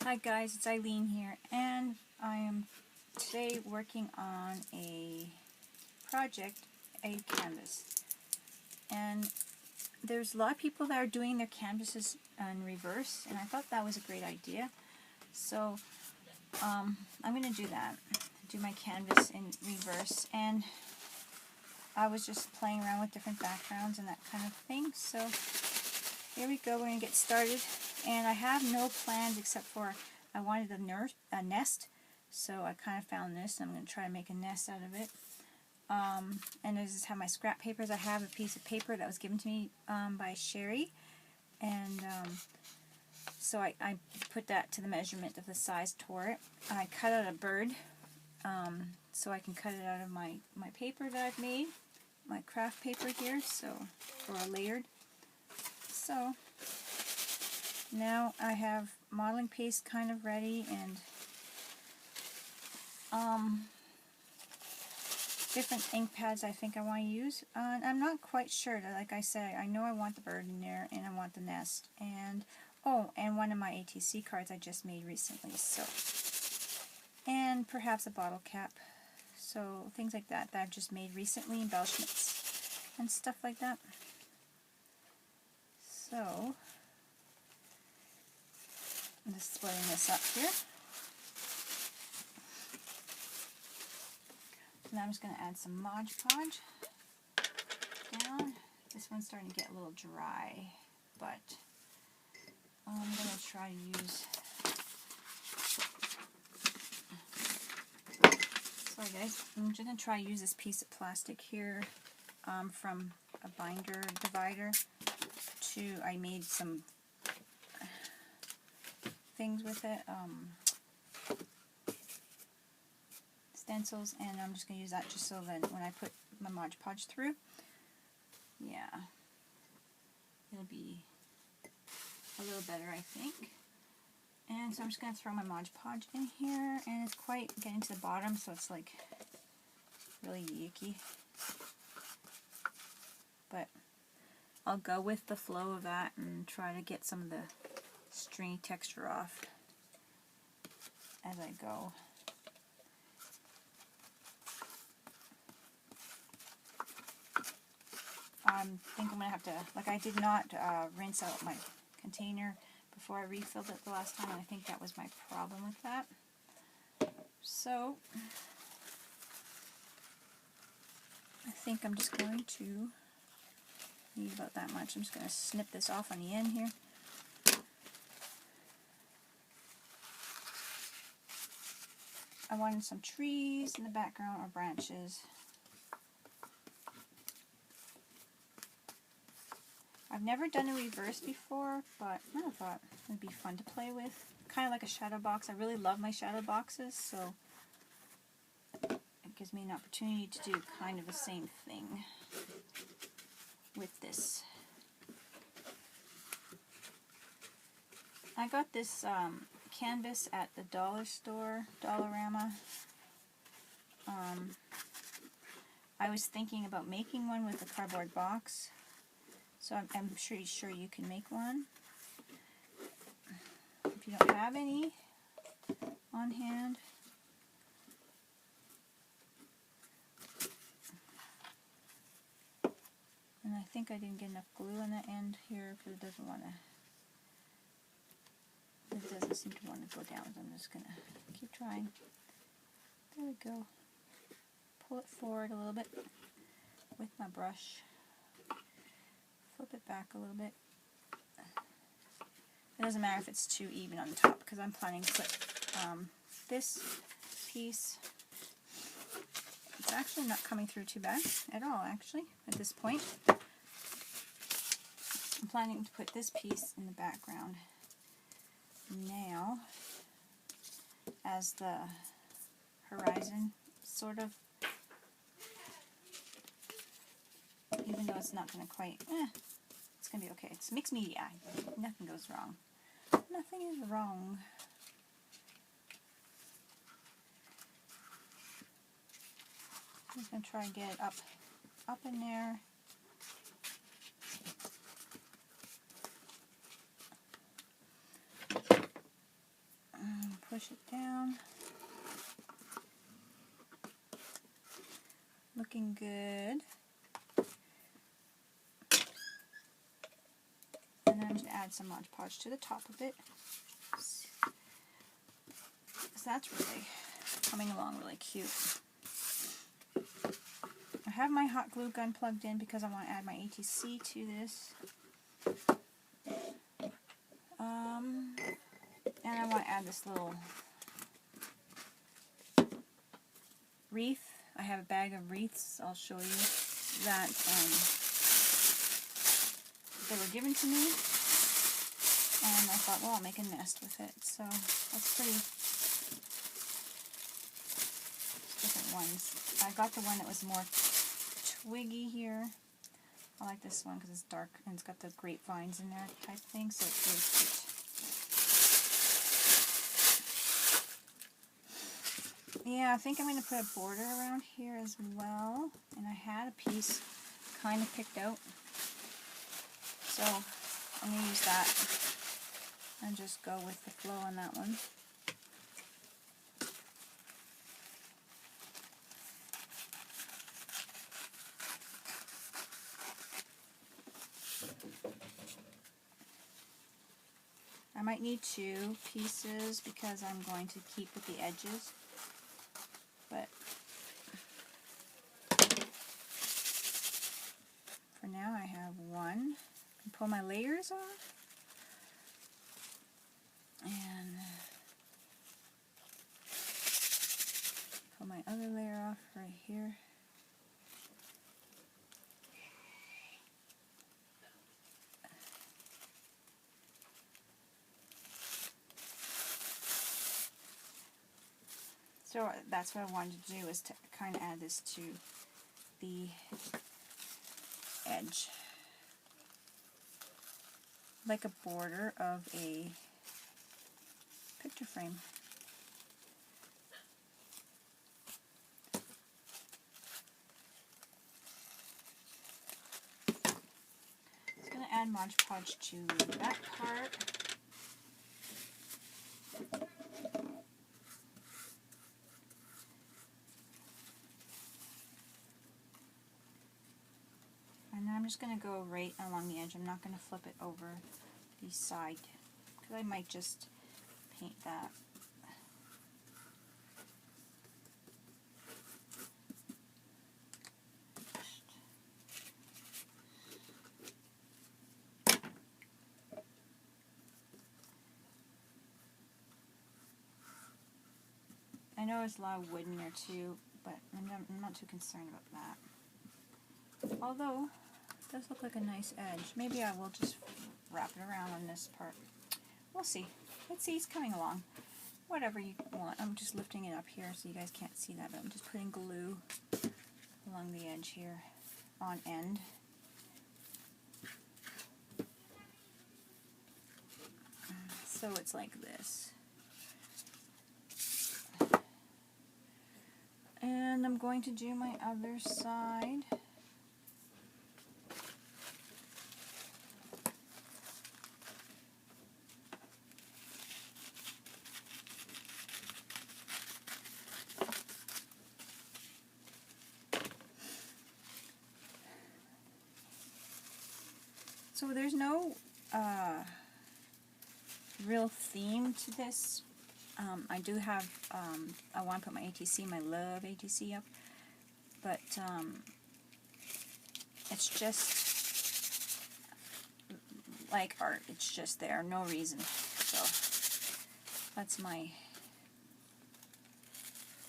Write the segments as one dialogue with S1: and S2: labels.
S1: Hi guys, it's Ilene here, and I am today working on a project, a canvas. And there's a lot of people that are doing their canvases in reverse, and I thought that was a great idea. So I'm going to do that, do my canvas in reverse. And I was just playing around with different backgrounds and that kind of thing. So here we go, we're going to get started. And I have no plans except for I wanted a nest, so I kind of found this. I'm going to try to make a nest out of it. And this is how my scrap papers. I have a piece of paper that was given to me by Sherry, and so I put that to the measurement of the size, tore it. I cut out a bird, so I can cut it out of my paper that I've made, my craft paper here, so for a layered. So now I have modeling paste kind of ready, and different ink pads I think I want to use. I'm not quite sure. Like I said, I know I want the bird in there, and I want the nest, and and one of my ATC cards I just made recently. So, and perhaps a bottle cap. So things like that I've just made recently, embellishments and stuff like that. So I'm just splitting this up here. Now I'm just going to add some Mod Podge down. This one's starting to get a little dry, but I'm going to try to use... Sorry guys, I'm just going to try to use this piece of plastic here from a binder divider I made some things with it, stencils, and I'm just going to use that just so that when I put my Mod Podge through, yeah, it'll be a little better, I think. And so I'm just going to throw my Mod Podge in here, and it's quite getting to the bottom, so it's like really yucky. But I'll go with the flow of that and try to get some of the stringy texture off as I go. I think I'm going to have to, like, I did not rinse out my container before I refilled it the last time, and I think that was my problem with that. So I think I'm just going to need about that much. I'm just going to snip this off on the end here. I wanted some trees in the background or branches. I've never done a reverse before, but I thought it would be fun to play with. Kind of like a shadow box. I really love my shadow boxes, so it gives me an opportunity to do kind of the same thing with this. I got this canvas at the dollar store, Dollarama. I was thinking about making one with a cardboard box, so I'm pretty sure you can make one. If you don't have any on hand, and I think I didn't get enough glue on the end here because it doesn't want to. It doesn't seem to want to go down, so I'm just going to keep trying. There we go. Pull it forward a little bit with my brush. Flip it back a little bit. It doesn't matter if it's too even on the top, because I'm planning to put this piece. It's actually not coming through too bad at all, actually, at this point. I'm planning to put this piece in the background now as the horizon, sort of, even though it's not going to quite, it's going to be okay. It's mixed media, nothing goes wrong. Nothing is wrong. I'm just going to try and get it up in there. push it down. Looking good. And then I'm going to add some Mod Podge to the top of it. So that's really coming along really cute. I have my hot glue gun plugged in because I want to add my ATC to this. And I want to add this little wreath. I have a bag of wreaths. I'll show you that they were given to me. And I thought, well, I'll make a nest with it. So that's pretty different ones. I got the one that was more twiggy here. I like this one because it's dark and it's got the grapevines in there type thing, so it's really cute. Yeah, I think I'm going to put a border around here as well. And I had a piece kind of picked out. So I'm going to use that and just go with the flow on that one. I might need 2 pieces because I'm going to keep with the edges. But for now I have 1. I can pull my layers off. And pull my other layer off right here. So that's what I wanted to do, is to kind of add this to the edge, like a border of a picture frame. I'm going to add Mod Podge to that part. And then I'm just going to go right along the edge. I'm not going to flip it over the side, because I might just paint that. I know there's a lot of wood in there too, but I'm not too concerned about that. Although, it does look like a nice edge. Maybe I will just wrap it around on this part. We'll see. Let's see, it's coming along. Whatever you want. I'm just lifting it up here so you guys can't see that, but I'm just putting glue along the edge here on end. So it's like this. And I'm going to do my other side. So there's no real theme to this. I do have, I want to put my ATC, my love ATC up, but it's just like art. It's just there, no reason. So that's my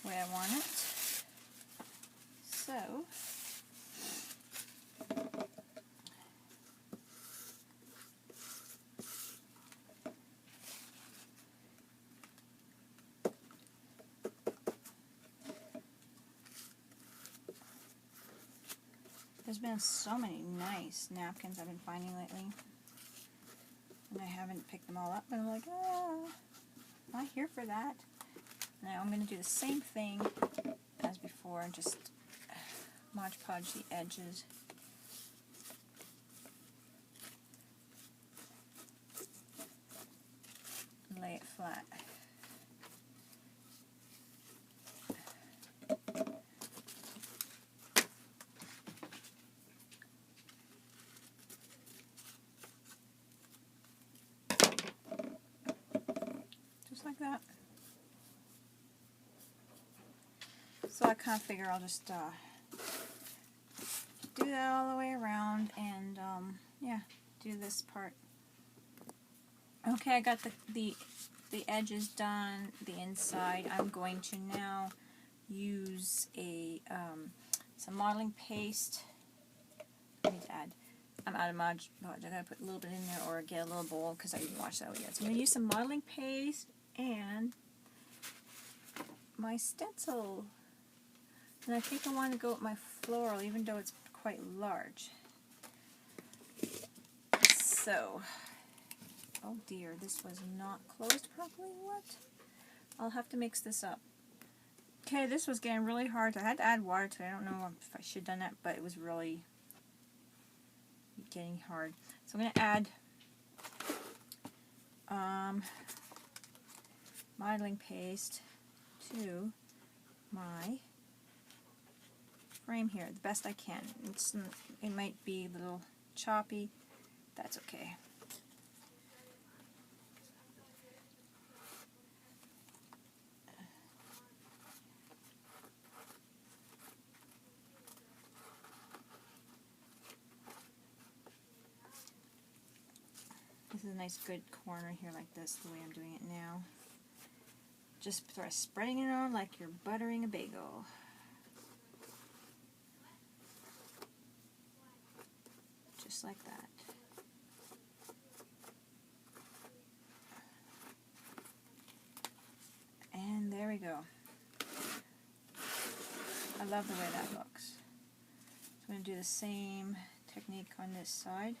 S1: way I want it. So there's been so many nice napkins I've been finding lately, and I haven't picked them all up, and I'm like, ah, not here for that. Now I'm going to do the same thing as before, just Mod Podge the edges. And lay it flat. like that. So I kind of figure I'll just do that all the way around and yeah, do this part. Okay, I got the edges done, the inside. I'm going to now use a some modeling paste. I need to add. I'm out of Mod Podge. I gotta put a little bit in there or get a little bowl because I didn't wash that out yet. So I'm gonna use some modeling paste and my stencil. And I think I want to go with my floral, even though it's quite large. So, oh dear, this was not closed properly. What? I'll have to mix this up. Okay, this was getting really hard. I had to add water to it. I don't know if I should have done that, but it was really getting hard. So I'm going to add modeling paste to my frame here the best I can. It might be a little choppy. That's okay. This is a nice good corner here like this, the way I'm doing it now. Just sort of spreading it on like you're buttering a bagel. Just like that. And there we go. I love the way that looks. So I'm going to do the same technique on this side.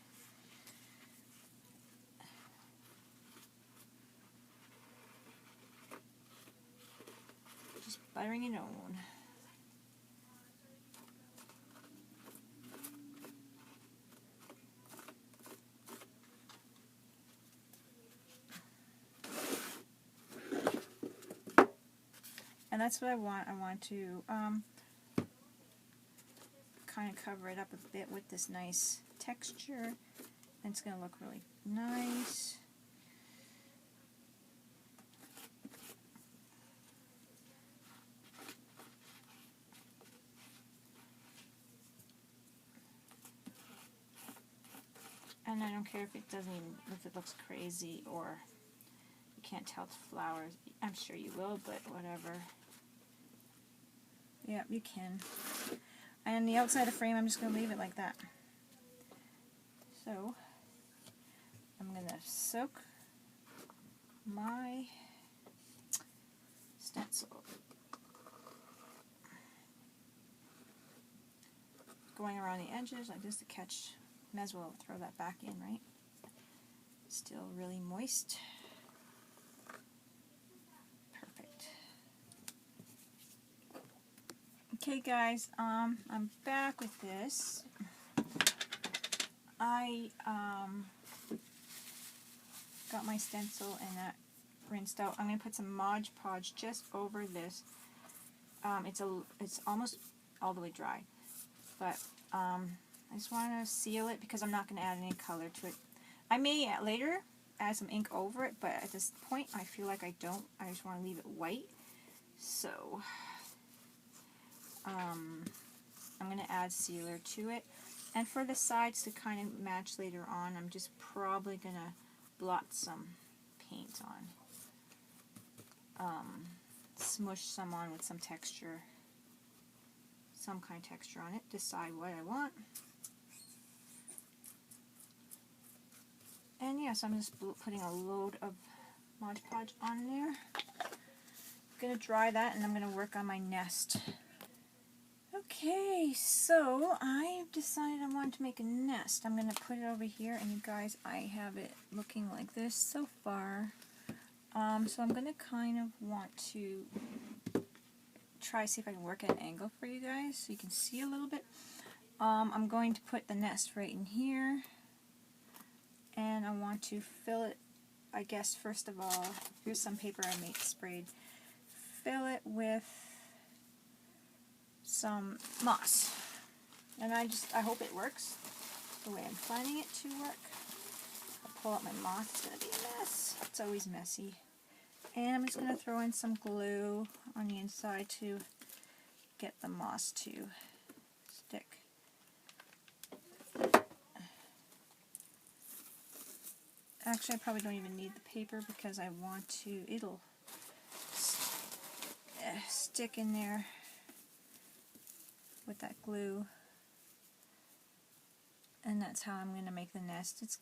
S1: Just buttering it on. And that's what I want. I want to kind of cover it up a bit with this nice texture. And it's going to look really nice. And I don't care if it doesn't even, if it looks crazy or you can't tell it's flowers. I'm sure you will, but whatever. Yeah, you can. And the outside of the frame, I'm just going to leave it like that. So, I'm going to soak my stencil. Going around the edges like this to catch. Might as well throw that back in, right? Still really moist. Perfect. Okay guys, I'm back with this. I got my stencil and that rinsed out. I'm going to put some Mod Podge just over this. It's almost all the way dry, but I just want to seal it because I'm not going to add any color to it. I may later add some ink over it, but at this point I feel like I don't. I just want to leave it white. So I'm going to add sealer to it. And for the sides to kind of match later on, I'm just probably going to blot some paint on. Smush some on with some texture. Some kind of texture on it. Decide what I want. And yes, I'm just putting a load of Mod Podge on there. I'm going to dry that and I'm going to work on my nest. Okay, so I've decided I want to make a nest. I'm going to put it over here, and you guys, I have it looking like this so far. So I'm going to kind of want to try see if I can work at an angle for you guys so you can see a little bit. I'm going to put the nest right in here, and I want to fill it, I guess, first of all, here's some paper I made sprayed. Fill it with some moss, and I hope it works the way I'm planning it to work. I'll pull out my moss. It's gonna be a mess. It's always messy. And I'm just going to throw in some glue on the inside to get the moss to stick. Actually, I probably don't even need the paper because I want to, it'll stick in there with that glue. And that's how I'm going to make the nest. It's,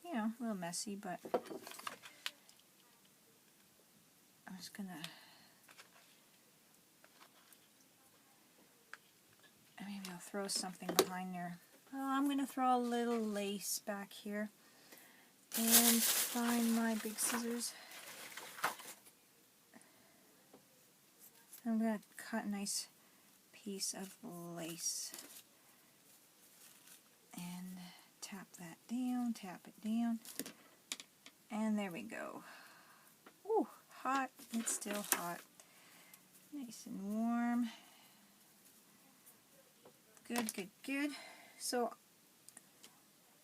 S1: you know, a little messy, but I'm just going to maybe I'll throw something behind there. Oh, I'm going to throw a little lace back here and find my big scissors. I'm going to cut a nice piece of lace and tap that down, tap it down, and there we go. Ooh, hot. It's still hot. Nice and warm. Good, good, good. So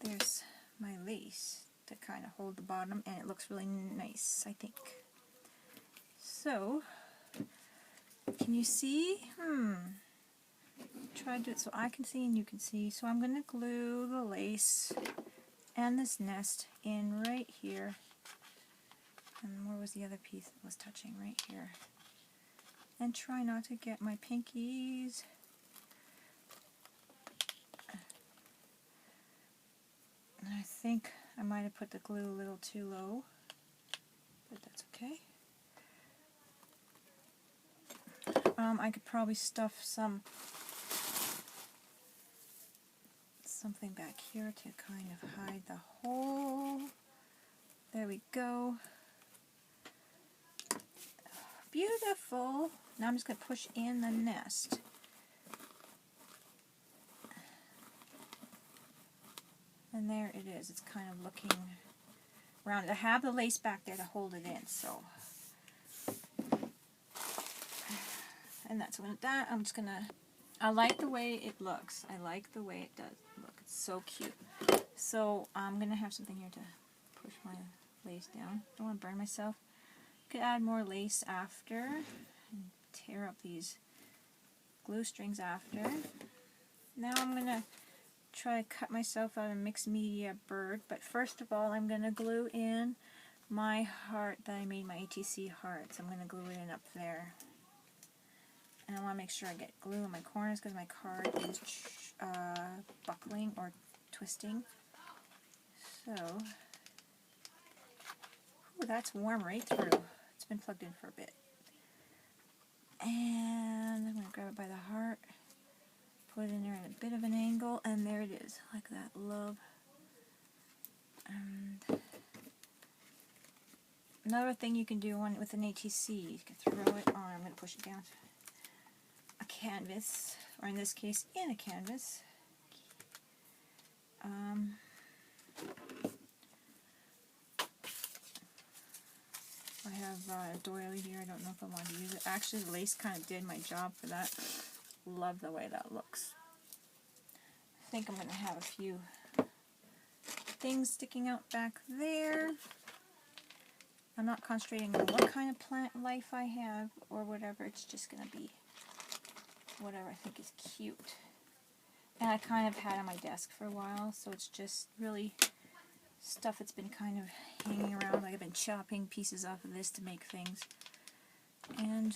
S1: there's my lace to kind of hold the bottom, and it looks really nice, I think. So, can you see? Try to do it so I can see and you can see. So I'm going to glue the lace and this nest in right here. And where was the other piece that was touching? Right here. And try not to get my pinkies. And I think I might have put the glue a little too low, but that's okay. I could probably stuff something back here to kind of hide the hole. There we go. Beautiful. Now I'm just going to push in the nest. And there it is. It's kind of looking round. I have the lace back there to hold it in, so. And that's when that. I'm just gonna. I like the way it looks. I like the way it does look. It's so cute. So I'm gonna have something here to push my lace down. Don't want to burn myself. Could add more lace after and tear up these glue strings after. Now I'm gonna try to cut myself out a mixed media bird, but first of all I'm going to glue in my heart that I made, my ATC hearts. I'm going to glue it in up there. And I want to make sure I get glue in my corners because my card is buckling or twisting. So, ooh, that's warm right through. It's been plugged in for a bit. And I'm going to grab it by the heart. Put it in there at a bit of an angle, and there it is, like that, love. And another thing you can do with an ATC, you can throw it on, I'm going to push it down to a canvas, or in this case, in a canvas. I have a doily here, I don't know if I want to use it. Actually, the lace kind of did my job for that. Love the way that looks. I think I'm going to have a few things sticking out back there. I'm not concentrating on what kind of plant life I have or whatever. It's just going to be whatever I think is cute. And I kind of had on my desk for a while, so it's just really stuff that's been kind of hanging around. Like I've been chopping pieces off of this to make things. And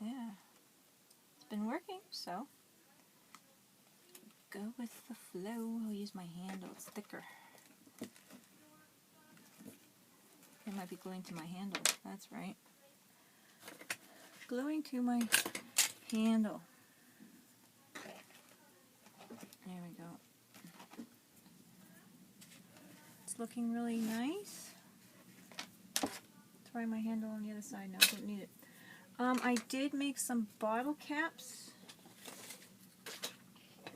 S1: yeah, it's been working, so go with the flow. I'll use my handle, it's thicker. It might be gluing to my handle, that's right. Gluing to my handle. There we go. It's looking really nice. Try my handle on the other side now, don't need it. I did make some bottle caps,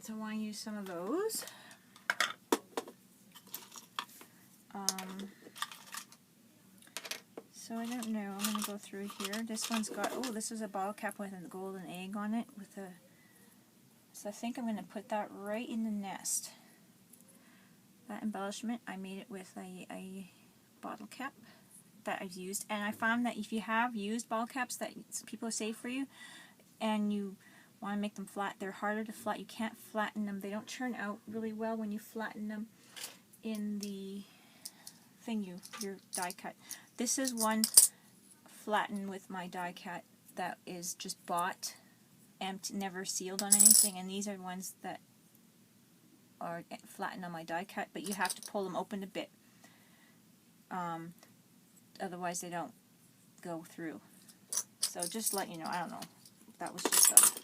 S1: so I want to use some of those. So I don't know, I'm going to go through here. This one's got, oh, this is a bottle cap with a golden egg on it, with a So I think I'm going to put that right in the nest. That embellishment, I made it with a bottle cap that I've used, and I found that if you have used bottle caps that people save for you and you want to make them flat, they're harder to flat. You can't flatten them. They don't turn out really well when you flatten them in the thing your die cut. This is one flattened with my die cut that is just bought, empty, never sealed on anything, and these are ones that are flattened on my die cut, but you have to pull them open a bit. Otherwise they don't go through. So just let you know, I don't know. That was just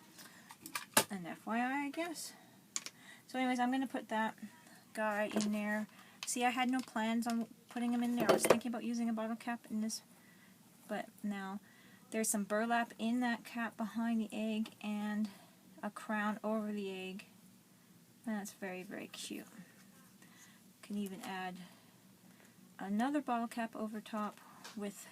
S1: an FYI, I guess. So anyways, I'm going to put that guy in there. See, I had no plans on putting him in there. I was thinking about using a bottle cap in this, but now there's some burlap in that cap behind the egg and a crown over the egg. And that's very, very cute. Can even add another bottle cap over top with,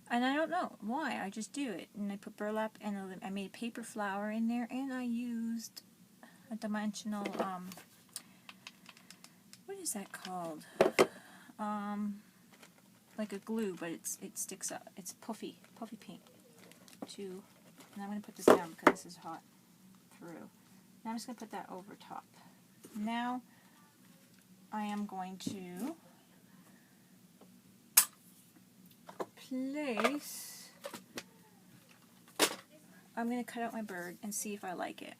S1: and I don't know why, I just do it. And I put burlap and I made a paper flower in there, and I used a dimensional, what is that called? Like a glue, but it sticks up. It's puffy paint. And I'm going to put this down because this is hot through. Now I'm just going to put that over top. Now I am going to place, I'm going to cut out my bird and see if I like it.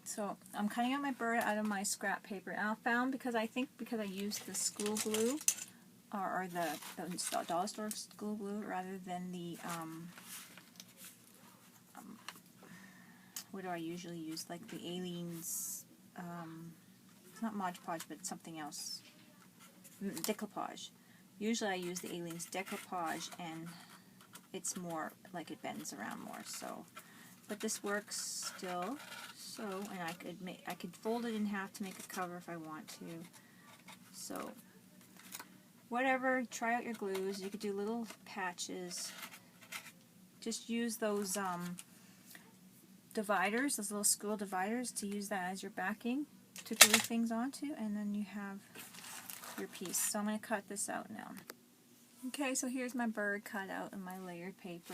S1: So I'm cutting out my bird out of my scrap paper, and I found, because I used the school glue or the dollar store school glue rather than the what do I usually use, like the Aliens, it's not Mod Podge, but something else, decoupage. Usually I use the Aliens decoupage, and it's more like it bends around more. So, but this works still. So, and I could fold it in half to make a cover if I want to. So, whatever. Try out your glues. You could do little patches. Just use those dividers, those little school dividers, to use that as your backing to glue things onto, and then you have your piece. So I'm going to cut this out now. Okay, so here's my bird cut out in my layered paper.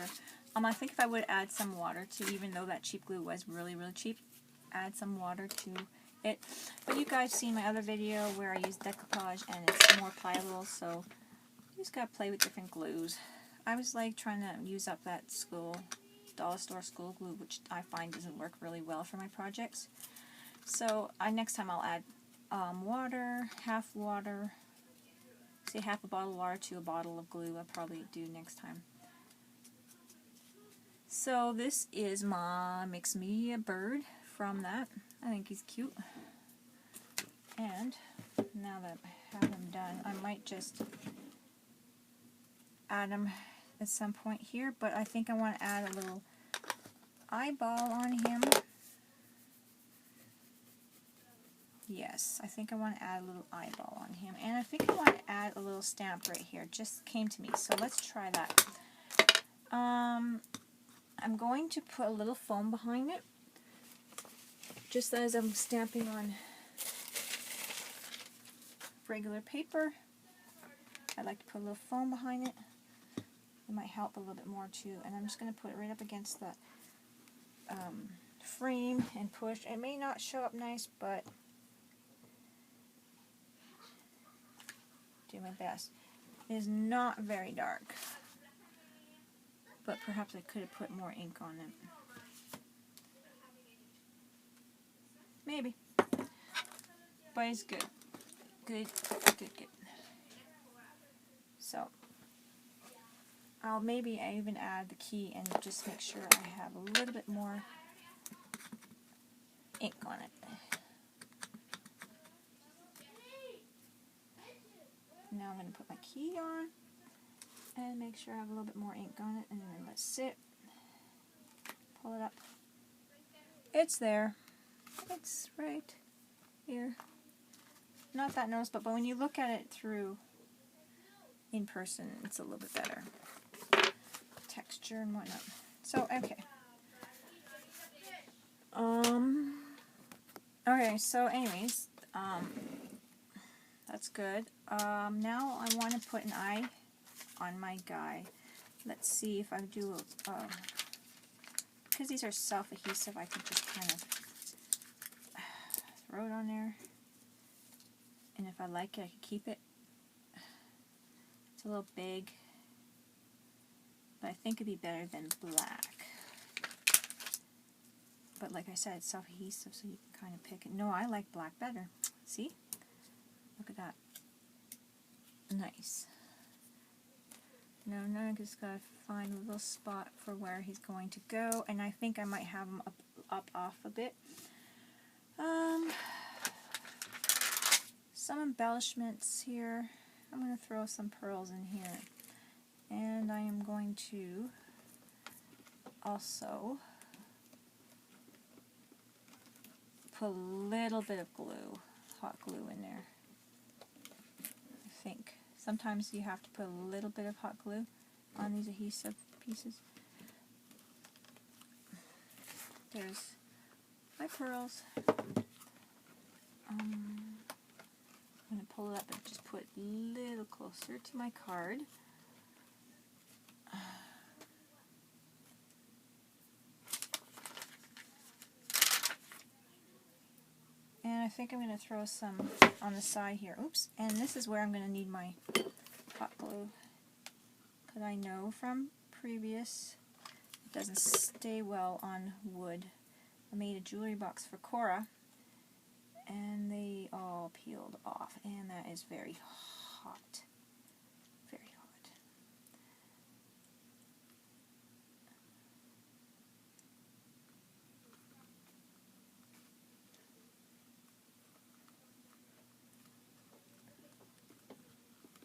S1: I think if I would add some water to, even though that cheap glue was really, really cheap, add some water to it. But you guys seen my other video where I used decoupage and it's more pliable, so you just gotta play with different glues. I was like trying to use up that dollar store school glue, which I find doesn't work really well for my projects. So next time I'll add water, half water, say half a bottle of water to a bottle of glue. I'll probably do next time. So this is my mixed media bird from that. I think he's cute. And now that I have him done, I might just add him at some point here, but I think I want to add a little eyeball on him. Yes, I think I want to add a little eyeball on him, and I think I want to add a little stamp right here. Just came to me, so let's try that. I'm going to put a little foam behind it, just as I'm stamping on regular paper. I like to put a little foam behind it. It might help a little bit more too. And I'm just going to put it right up against the frame and push. It may not show up nice, but do my best. It is not very dark, but perhaps I could have put more ink on it. Maybe. But it's good. Good. So, I'll maybe even add the key and just make sure I have a little bit more ink on it. Now I'm going to put my key on and make sure I have a little bit more ink on it, and then let it sit. Pull it up. It's there. It's right here. Not that noticeable, but when you look at it through in person, it's a little bit better. Texture and whatnot. So, okay. Okay, so anyways, that's good. Now I want to put an eye on my guy. Let's see if I do, because these are self-adhesive, I could just kind of throw it on there. And if I like it, I can keep it. It's a little big, but I think it'd be better than black. But like I said, it's self-adhesive, so you can kind of pick it. No, I like black better. See? Look at that. Nice. Now I just gotta find a little spot for where he's going to go, and I think I might have him up off a bit. Some embellishments here. I'm going to throw some pearls in here, and I am going to also put a little bit of glue, hot glue in there. I think sometimes you have to put a little bit of hot glue on these adhesive pieces. There's my pearls. I'm going to pull it up and just put it a little closer to my card. And I think I'm going to throw some on the side here. Oops. And this is where I'm going to need my hot glue, because I know from previous it doesn't stay well on wood. I made a jewelry box for Cora, and they all peeled off, and that is very hot. Very hot.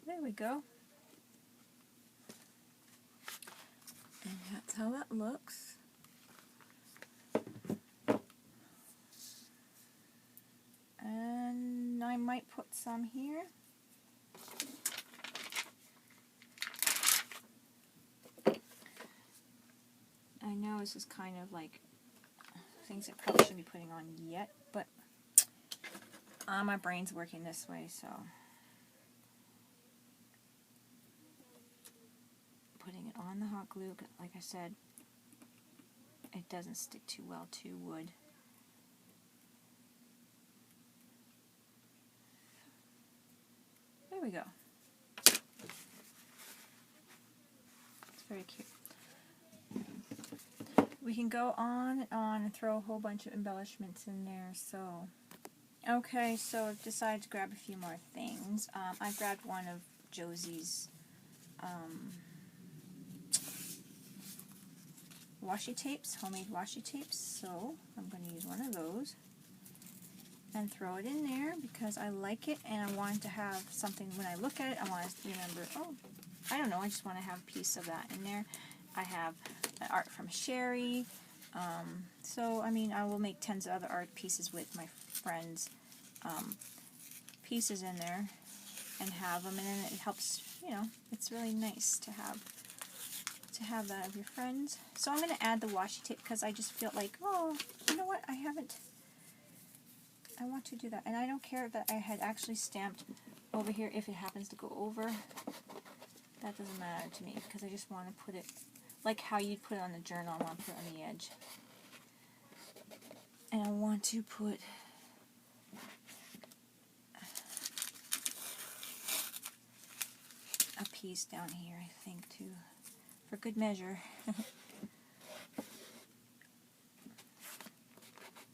S1: There we go. And that's how that looks. And I might put some here. I know this is kind of like things I probably shouldn't be putting on yet, but my brain's working this way, so putting it on the hot glue, like I said, it doesn't stick too well to wood. There we go. It's very cute. We can go on and on and throw a whole bunch of embellishments in there. So, okay, so I've decided to grab a few more things. I grabbed one of Josie's washi tapes, homemade washi tapes. So I'm going to use one of those and throw it in there because I like it, and I want to have something when I look at it. I want to remember, oh, I don't know, I just want to have a piece of that in there. I have art from Sherry. So, I mean, I will make tons of other art pieces with my friends' pieces in there and have them, and then it helps, you know, it's really nice to have that of your friends. So I'm going to add the washi tape because I just feel like, oh, you know what, I want to do that. And I don't care that I had actually stamped over here if it happens to go over. That doesn't matter to me because I just want to put it like how you'd put it on the journal. I want to put it on the edge. And I want to put a piece down here, I think, too, for good measure.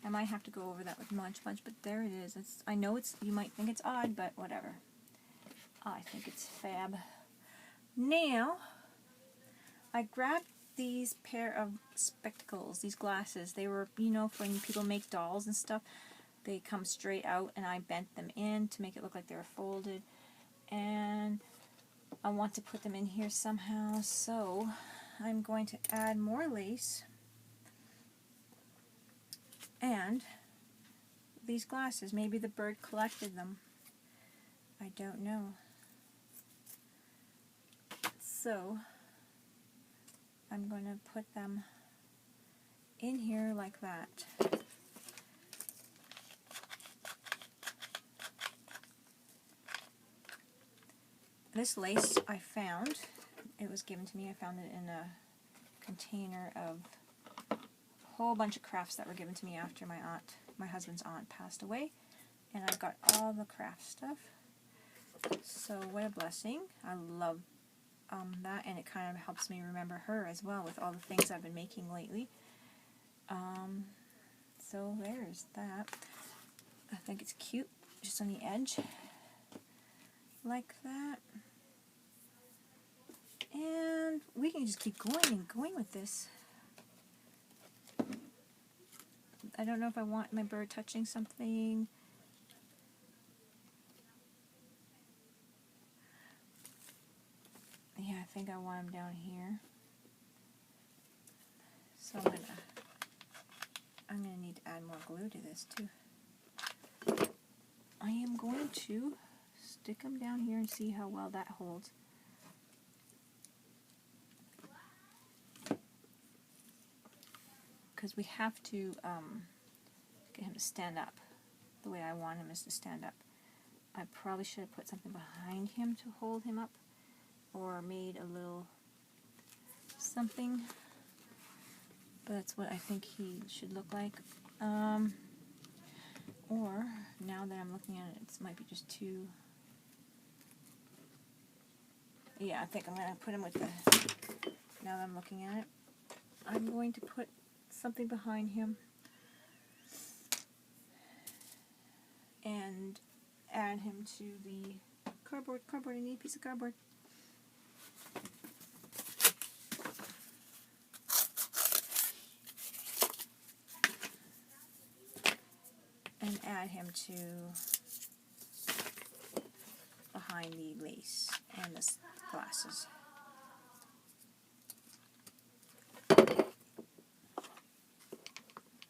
S1: I might have to go over that with Munch Munch, but there it is. I know you might think it's odd, but whatever. I think it's fab. Now, I grabbed these pair of spectacles, these glasses. They were, you know, for when people make dolls and stuff, they come straight out, and I bent them in to make it look like they were folded. And I want to put them in here somehow, so I'm going to add more lace and these glasses. Maybe the bird collected them. I don't know. So I'm going to put them in here like that. This lace I found, it was given to me. I found it in a container of a whole bunch of crafts that were given to me after my husband's aunt passed away. And I've got all the craft stuff. So what a blessing. I love that, and it kind of helps me remember her as well with all the things I've been making lately. So there's that. I think it's cute, just on the edge, like that. And we can just keep going and going with this. I don't know if I want my bird touching something. Yeah, I think I want him down here. So I'm gonna need to add more glue to this too. I am going to stick them down here and see how well that holds. Because we have to get him to stand up. The way I want him is to stand up. I probably should have put something behind him to hold him up, or made a little something. But that's what I think he should look like. Or, now that I'm looking at it, it might be just too... Yeah, I think I'm going to put him with the... Now that I'm looking at it, I'm going to put something behind him and add him to the cardboard. I need a piece of cardboard. And add him to behind the lace and the glasses.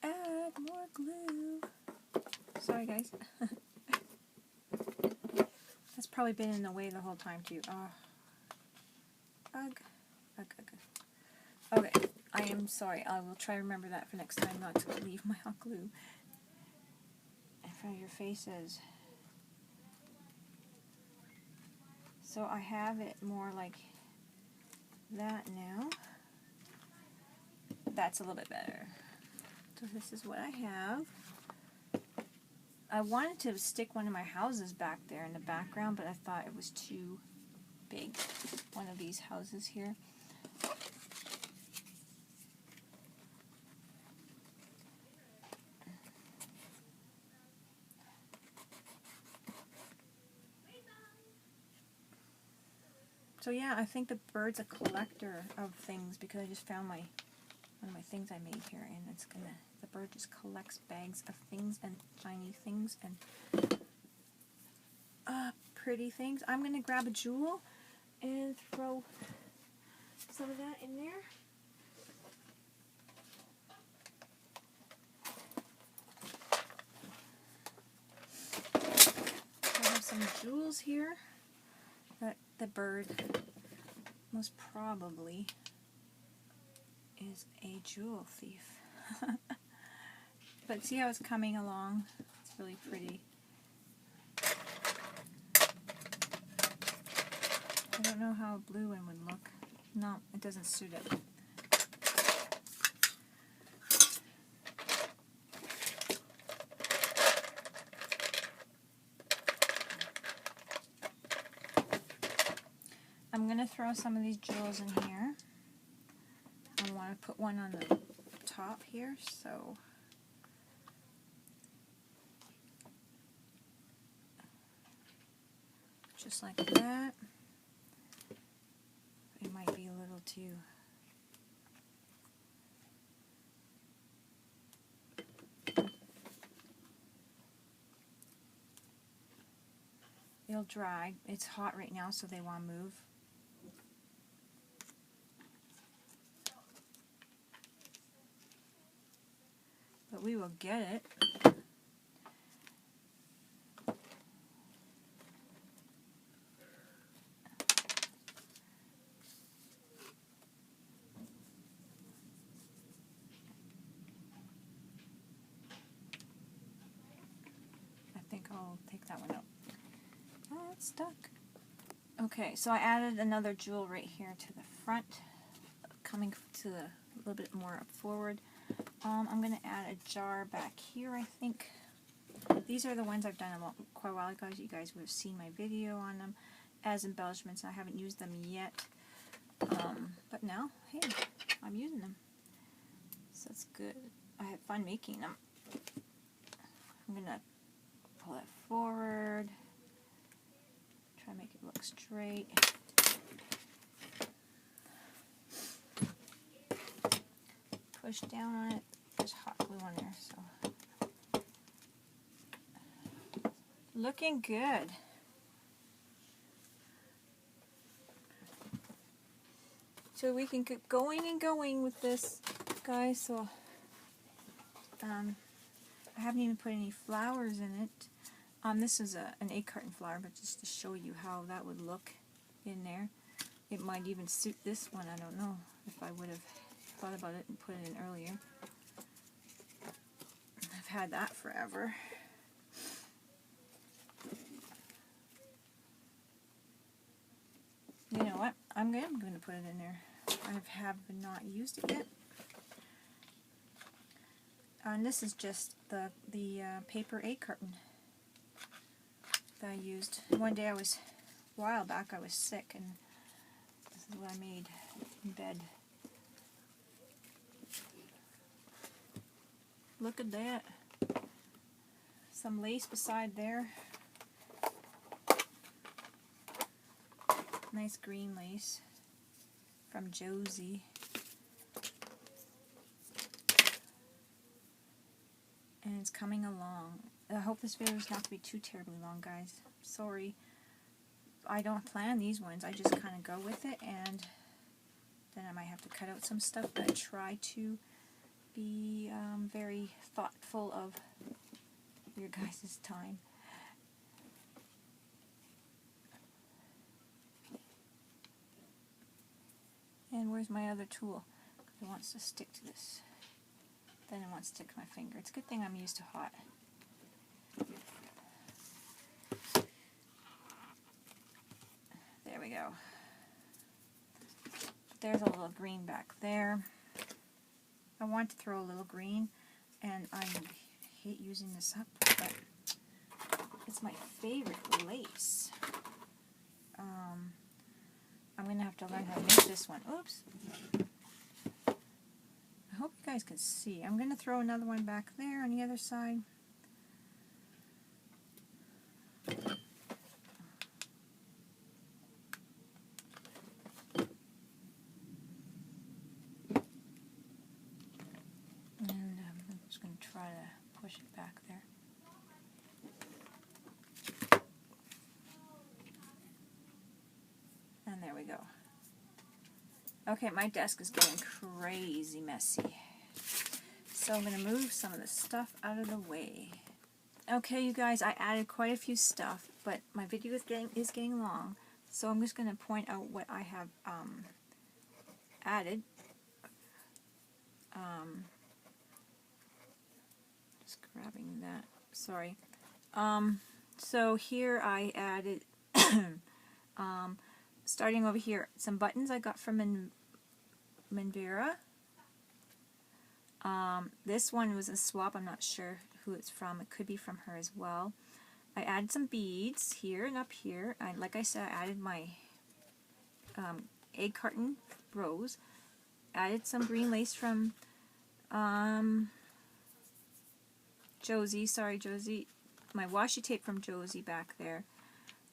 S1: Add more glue. Sorry guys. That's probably been in the way the whole time too. Ugh. Okay, I am sorry. I will try to remember that for next time, not to leave my hot glue in front of your faces. So I have it more like that now. That's a little bit better. So this is what I have. I wanted to stick one of my houses back there in the background, but I thought it was too big. One of these houses here. So yeah, I think the bird's a collector of things, because I just found one of my things I made here, and the bird just collects bags of things and shiny things and pretty things. I'm gonna grab a jewel and throw some of that in there. I have some jewels here that the bird most probably is a jewel thief. But see how it's coming along? It's really pretty. I don't know how a blue one would look. No, it doesn't suit it. I'm going to throw some of these jewels in here. I want to put one on the top here, so just like that. It might be a little too... They'll dry. It's hot right now, so they want to move. But we will get it. I think I'll take that one out. Oh, it's stuck. Okay, so I added another jewel right here to the front, coming to a little bit more up forward. I'm going to add a jar back here, I think. These are the ones I've done quite a while ago. You guys would have seen my video on them as embellishments. I haven't used them yet, but now, hey, I'm using them. So that's good. I had fun making them. I'm going to pull it forward, try to make it look straight. Push down on it. There's hot glue on there, so looking good. So we can get going and going with this, guys. So I haven't even put any flowers in it. This is an egg carton flower, but just to show you how that would look in there. It might even suit this one. I don't know if I would have thought about it and put it in earlier. I've had that forever. You know what? I'm going to put it in there. I have not used it yet. And this is just the paper egg carton that I used. One day a while back I was sick, and this is what I made in bed. Look at that. Some lace beside there. Nice green lace from Josie. And it's coming along. I hope this video is not to be too terribly long, guys. Sorry. I don't plan these ones. I just kind of go with it, and then I might have to cut out some stuff, but I try to be very thoughtful of your guys' time. And where's my other tool? Because it wants to stick to this. Then it wants to stick to my finger. It's a good thing I'm used to hot. There we go. There's a little green back there. I want to throw a little green, and I hate using this up, but it's my favorite lace. I'm going to have to learn how to make this one. Oops. I hope you guys can see. I'm going to throw another one back there on the other side. And I'm just going to try to push it back there. And there we go. Okay, my desk is getting crazy messy. So I'm going to move some of the stuff out of the way. Okay, you guys, I added quite a few stuff, but my video is getting long. So I'm just going to point out what I have added. Just grabbing that. Sorry. So here I added starting over here, some buttons I got from Manvera. This one was a swap. I'm not sure who it's from. It could be from her as well. I added some beads here and up here. Like I said, I added my egg carton rose. Added some green lace from Josie. Sorry, Josie. My washi tape from Josie back there.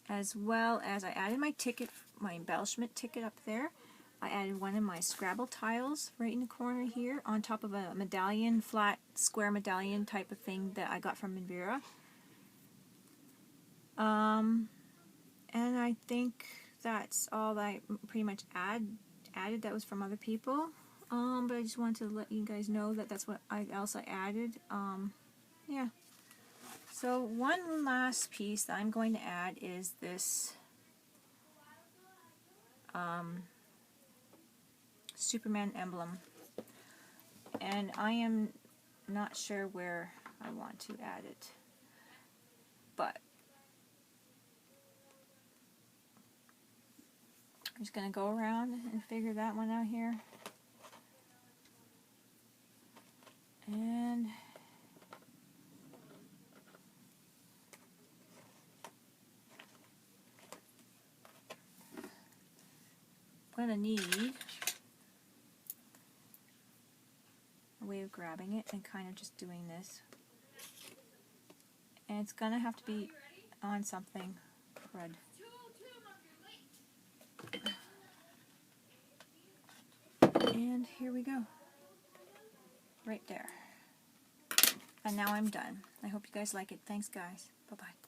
S1: As well as I added my ticket, my embellishment ticket up there. I added one of my Scrabble tiles right in the corner here on top of a medallion, flat square medallion type of thing that I got from Manvera. And I think that's all that I pretty much added that was from other people. But I just wanted to let you guys know that that's what else I added. Yeah. So one last piece that I'm going to add is this Superman emblem, and I am not sure where I want to add it, but just going to go around and figure that one out here. And I'm going to need a way of grabbing it and kind of just doing this. And it's going to have to be on something. Crud. And here we go. Right there. And now I'm done. I hope you guys like it. Thanks, guys. Bye-bye.